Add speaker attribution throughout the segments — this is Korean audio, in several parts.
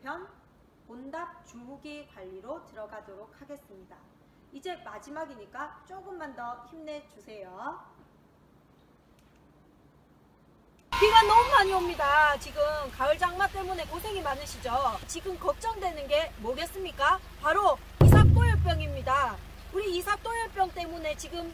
Speaker 1: 편 온답 주무기 관리로 들어가도록 하겠습니다. 이제 마지막이니까 조금만 더 힘내주세요. 비가 너무 많이 옵니다. 지금 가을 장마 때문에 고생이 많으시죠? 지금 걱정되는 게 뭐겠습니까? 바로 이삭도열병입니다. 우리 이삭도열병 때문에 지금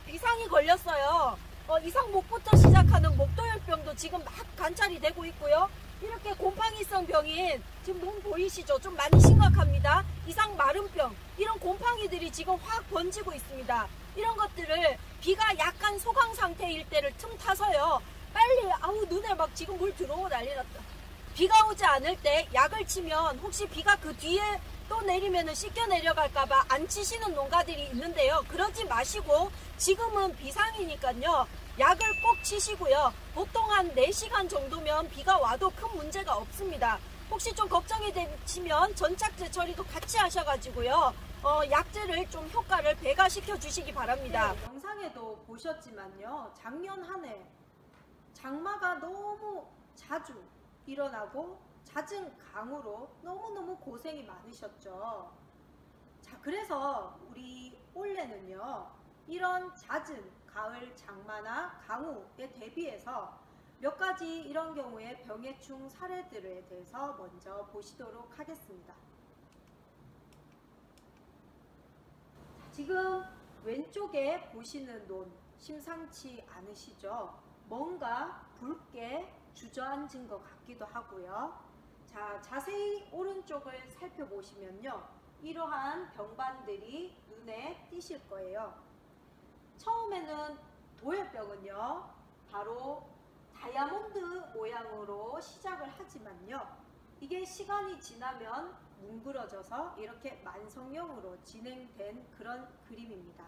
Speaker 1: 비상이 걸렸어요. 이삭목부터 시작하는 목도열병도 지금 막 관찰이 되고 있고요. 이렇게 곰팡이성 병인 지금 몸 보이시죠? 좀 많이 심각합니다. 이삭마름병, 이런 곰팡이들이 지금 확 번지고 있습니다. 이런 것들을 비가 약간 소강 상태일 때를 틈타서요, 빨리 눈에 막 지금 물 들어오고 난리 났다. 비가 오지 않을 때 약을 치면 혹시 비가 그 뒤에 또 내리면은 씻겨 내려갈까봐 안 치시는 농가들이 있는데요. 그러지 마시고 지금은 비상이니까요, 약을 꼭 치시고요. 보통 한 4시간 정도면 비가 와도 큰 문제가 없습니다. 혹시 좀 걱정이 되시면 전착제 처리도 같이 하셔가지고요, 약제를 좀 효과를 배가시켜 주시기 바랍니다. 네, 영상에도 보셨지만요, 작년 한 해 장마가 너무 자주 일어나고 잦은 강우로 너무너무 고생이 많으셨죠. 자, 그래서 우리 올해는요, 이런 잦은 가을 장마나 강우에 대비해서 몇 가지 이런 경우에 병해충 사례들에 대해서 먼저 보시도록 하겠습니다. 지금 왼쪽에 보시는 논 심상치 않으시죠? 뭔가 붉게 주저앉은 것 같기도 하고요. 자, 자세히 오른쪽을 살펴보시면요, 이러한 병반들이 눈에 띄실 거예요. 처음에는 도열병은요, 바로 다이아몬드 모양으로 시작을 하지만요, 이게 시간이 지나면 뭉그러져서 이렇게 만성형으로 진행된 그런 그림입니다.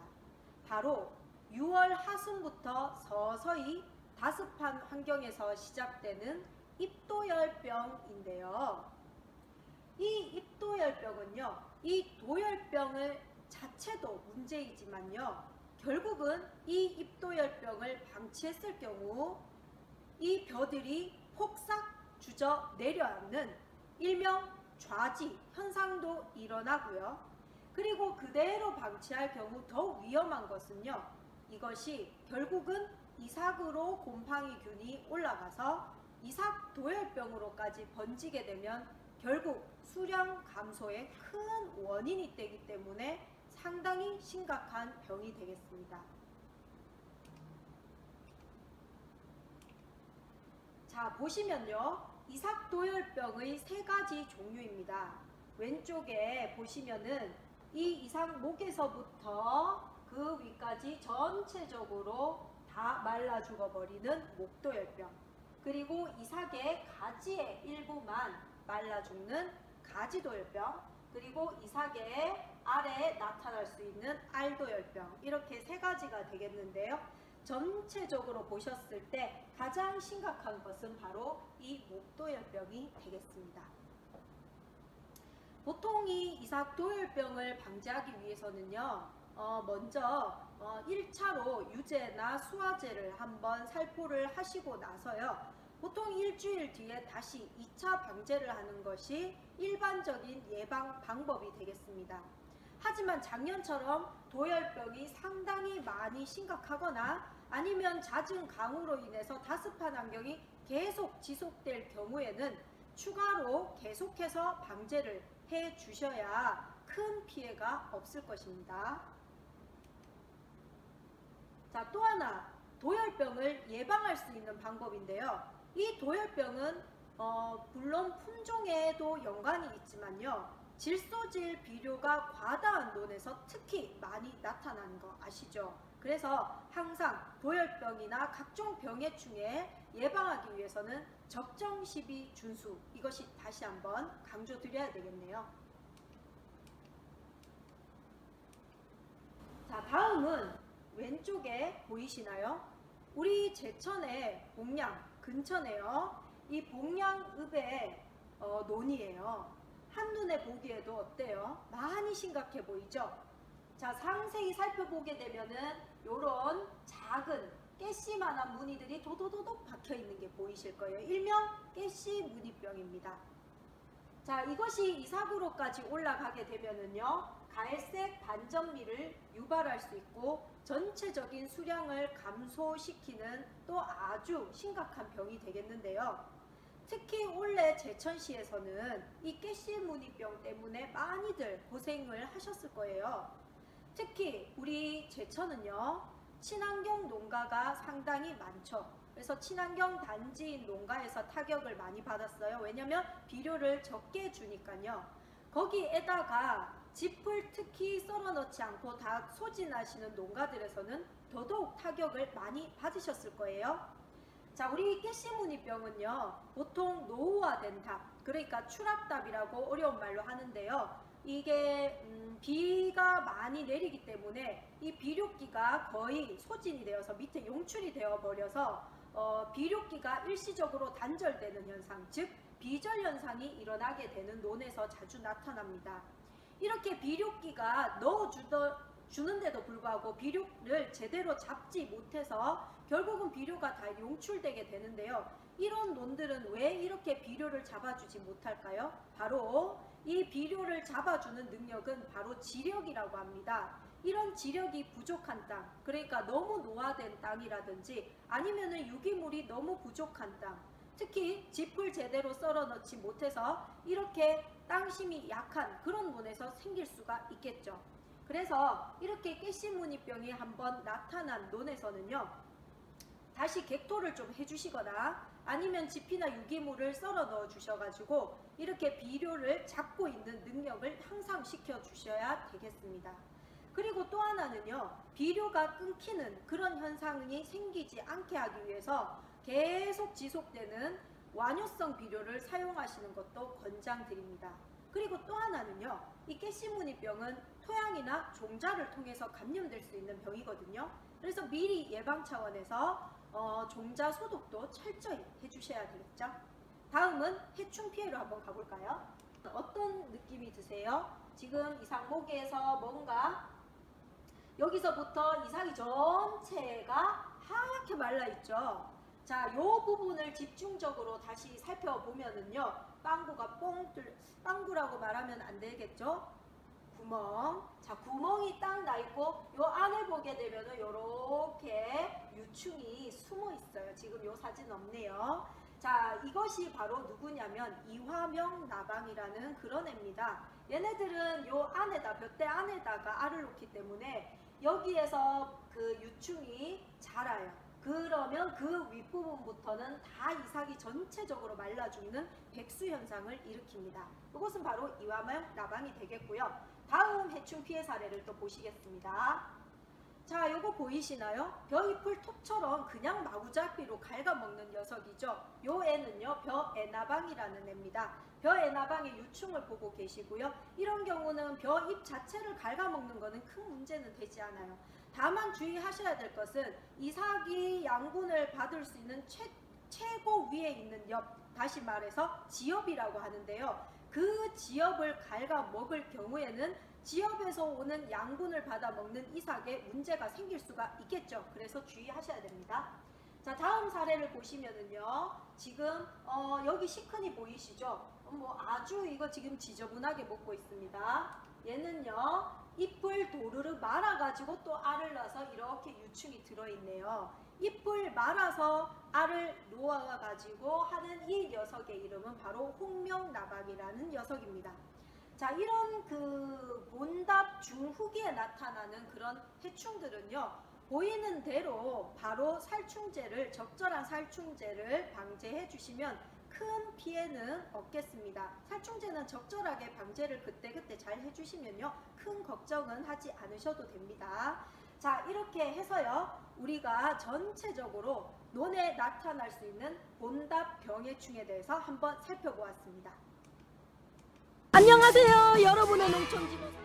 Speaker 1: 바로 6월 하순부터 서서히 다습한 환경에서 시작되는 잎도열병인데요. 이 잎도열병은요, 이 도열병을 자체도 문제이지만요, 결국은 이 잎도열병을 방치했을 경우 이 벼들이 폭삭 주저 내려앉는 일명 좌지 현상도 일어나고요. 그리고 그대로 방치할 경우 더 위험한 것은요, 이것이 결국은 이삭으로 곰팡이균이 올라가서 이삭도열병으로까지 번지게 되면 결국 수량 감소의 큰 원인이 되기 때문에 상당히 심각한 병이 되겠습니다. 자, 보시면요, 이삭도열병의 3가지 종류입니다. 왼쪽에 보시면은 이 이삭목에서부터 그 위까지 전체적으로 다 말라 죽어버리는 목도열병, 그리고 이삭의 가지의 일부만 말라 죽는 가지도열병, 그리고 이삭의 아래에 나타날 수 있는 알도열병, 이렇게 3가지가 되겠는데요. 전체적으로 보셨을 때 가장 심각한 것은 바로 이 목도열병이 되겠습니다. 보통 이 이삭도열병을 방지하기 위해서는요, 먼저 1차로 유제나 수화제를 한번 살포를 하시고 나서요, 보통 일주일 뒤에 다시 2차 방제를 하는 것이 일반적인 예방 방법이 되겠습니다. 하지만 작년처럼 도열병이 상당히 많이 심각하거나 아니면 잦은 강우로 인해서 다습한 환경이 계속 지속될 경우에는 추가로 계속해서 방제를 해 주셔야 큰 피해가 없을 것입니다. 자, 또 하나 도열병을 예방할 수 있는 방법인데요. 이 도열병은 물론 품종에도 연관이 있지만요, 질소질 비료가 과다한 논에서 특히 많이 나타나는 거 아시죠? 그래서 항상 도열병이나 각종 병해충에 예방하기 위해서는 적정 시비 준수, 이것이 다시 한번 강조드려야 되겠네요. 자, 다음은 왼쪽에 보이시나요? 우리 제천의 봉양 근처네요. 이 봉양읍의 논이에요. 한눈에 보기에도 어때요? 많이 심각해 보이죠? 자, 상세히 살펴보게 되면은 요런 작은 가시만한 무늬들이 도도도독 박혀 있는 게 보이실 거예요. 일명 가시 무늬병입니다. 자, 이것이 이삭으로까지 올라가게 되면은요, 갈색 반점미를 유발할 수 있고 전체적인 수량을 감소시키는 또 아주 심각한 병이 되겠는데요. 특히 올해 제천시에서는 이 깨씨무늬병 때문에 많이들 고생을 하셨을 거예요. 특히 우리 제천은요, 친환경 농가가 상당히 많죠. 그래서 친환경 단지인 농가에서 타격을 많이 받았어요. 왜냐면 비료를 적게 주니까요. 거기에다가 짚을 특히 썰어 넣지 않고 다 소진하시는 농가들에서는 더더욱 타격을 많이 받으셨을 거예요. 자, 우리 깨씨무늬병은요, 보통 노후화된 답, 그러니까 추락답이라고 어려운 말로 하는데요. 이게 비가 많이 내리기 때문에 이 비료기가 거의 소진이 되어서 밑에 용출이 되어 버려서 비료기가 일시적으로 단절되는 현상, 즉 비절 현상이 일어나게 되는 논에서 자주 나타납니다. 이렇게 비료기가 넣어주는데도 불구하고 비료를 제대로 잡지 못해서 결국은 비료가 다 용출되게 되는데요. 이런 논들은 왜 이렇게 비료를 잡아주지 못할까요? 바로 이 비료를 잡아주는 능력은 바로 지력이라고 합니다. 이런 지력이 부족한 땅, 그러니까 너무 노화된 땅이라든지 아니면은 유기물이 너무 부족한 땅, 특히 짚을 제대로 썰어 넣지 못해서 이렇게 땅심이 약한 그런 논에서 생길 수가 있겠죠. 그래서 이렇게 깨씨무늬병이 한번 나타난 논에서는요, 다시 객토를 좀 해주시거나 아니면 짚이나 유기물을 썰어 넣어 주셔가지고 이렇게 비료를 잡고 있는 능력을 향상 시켜 주셔야 되겠습니다. 그리고 또 하나는요, 비료가 끊기는 그런 현상이 생기지 않게 하기 위해서 계속 지속되는 완효성 비료를 사용하시는 것도 권장드립니다. 그리고 또 하나는요, 이 깨씨무늬병은 토양이나 종자를 통해서 감염될 수 있는 병이거든요. 그래서 미리 예방 차원에서 종자 소독도 철저히 해주셔야 되겠죠. 다음은 해충 피해로 한번 가볼까요? 어떤 느낌이 드세요? 지금 이삭 모기에서 뭔가 여기서부터 이삭이 전체가 하얗게 말라있죠. 자, 요 부분을 집중적으로 다시 살펴보면은요, 빵구가 빵구라고 말하면 안 되겠죠? 구멍. 자, 구멍이 딱 나 있고 요 안을 보게 되면은 요렇게 유충이 숨어 있어요. 지금 요 사진 없네요. 자, 이것이 바로 누구냐면 이화명 나방이라는 그런 애입니다. 얘네들은 요 안에다, 볕대 안에다가 알을 놓기 때문에 여기에서 그 유충이 자라요. 그러면 그 윗부분부터는 다 이삭이 전체적으로 말라 죽는 백수 현상을 일으킵니다. 이것은 바로 이화명 나방이 되겠고요. 다음 해충 피해 사례를 또 보시겠습니다. 자, 요거 보이시나요? 벼잎을 톱처럼 그냥 마구잡이로 갉아먹는 녀석이죠. 요 애는요, 벼애나방이라는 애입니다. 벼애나방의 유충을 보고 계시고요. 이런 경우는 벼잎 자체를 갉아먹는 거는 큰 문제는 되지 않아요. 다만 주의하셔야 될 것은 이삭이 양분을 받을 수 있는 최고 위에 있는 엽, 다시 말해서 지엽이라고 하는데요. 그 지엽을 갉아먹을 경우에는 지엽에서 오는 양분을 받아 먹는 이삭에 문제가 생길 수가 있겠죠. 그래서 주의하셔야 됩니다. 자, 다음 사례를 보시면은요, 지금 여기 시큰이 보이시죠? 아주 이거 지금 지저분하게 먹고 있습니다. 얘는요, 잎을 도르르 말아가지고 또 알을 낳아서 이렇게 유충이 들어있네요. 잎을 말아서 알을 놓아가지고 하는 이 녀석의 이름은 바로 홍명나방이라는 녀석입니다. 자, 이런 그 본답 중후기에 나타나는 그런 해충들은요, 보이는 대로 바로 살충제를, 적절한 살충제를 방제해 주시면 큰 피해는 없겠습니다. 살충제는 적절하게 방제를 그때그때 잘 해주시면요, 큰 걱정은 하지 않으셔도 됩니다. 자, 이렇게 해서요, 우리가 전체적으로 논에 나타날 수 있는 본답 병해충에 대해서 한번 살펴보았습니다. 안녕하세요, 여러분의 농촌지도.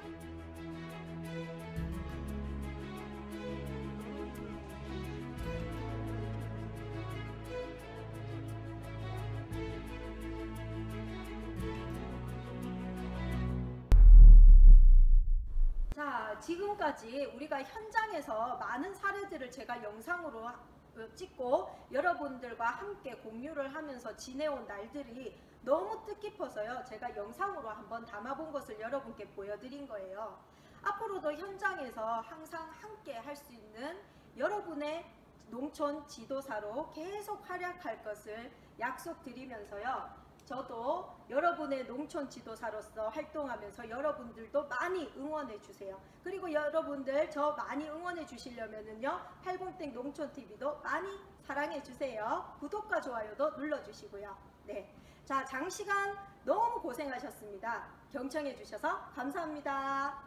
Speaker 1: 자, 지금까지 우리가 현장에서 많은 사례들을 제가 영상으로 찍고 여러분들과 함께 공유를 하면서 지내온 날들이 너무 뜻깊어서요. 제가 영상으로 한번 담아본 것을 여러분께 보여드린 거예요. 앞으로도 현장에서 항상 함께 할 수 있는 여러분의 농촌 지도사로 계속 활약할 것을 약속드리면서요. 저도 여러분의 농촌 지도사로서 활동하면서 여러분들도 많이 응원해 주세요. 그리고 여러분들 저 많이 응원해 주시려면은요, 팔공땡 농촌TV도 많이 사랑해 주세요. 구독과 좋아요도 눌러 주시고요. 네. 자, 장시간 너무 고생하셨습니다. 경청해 주셔서 감사합니다.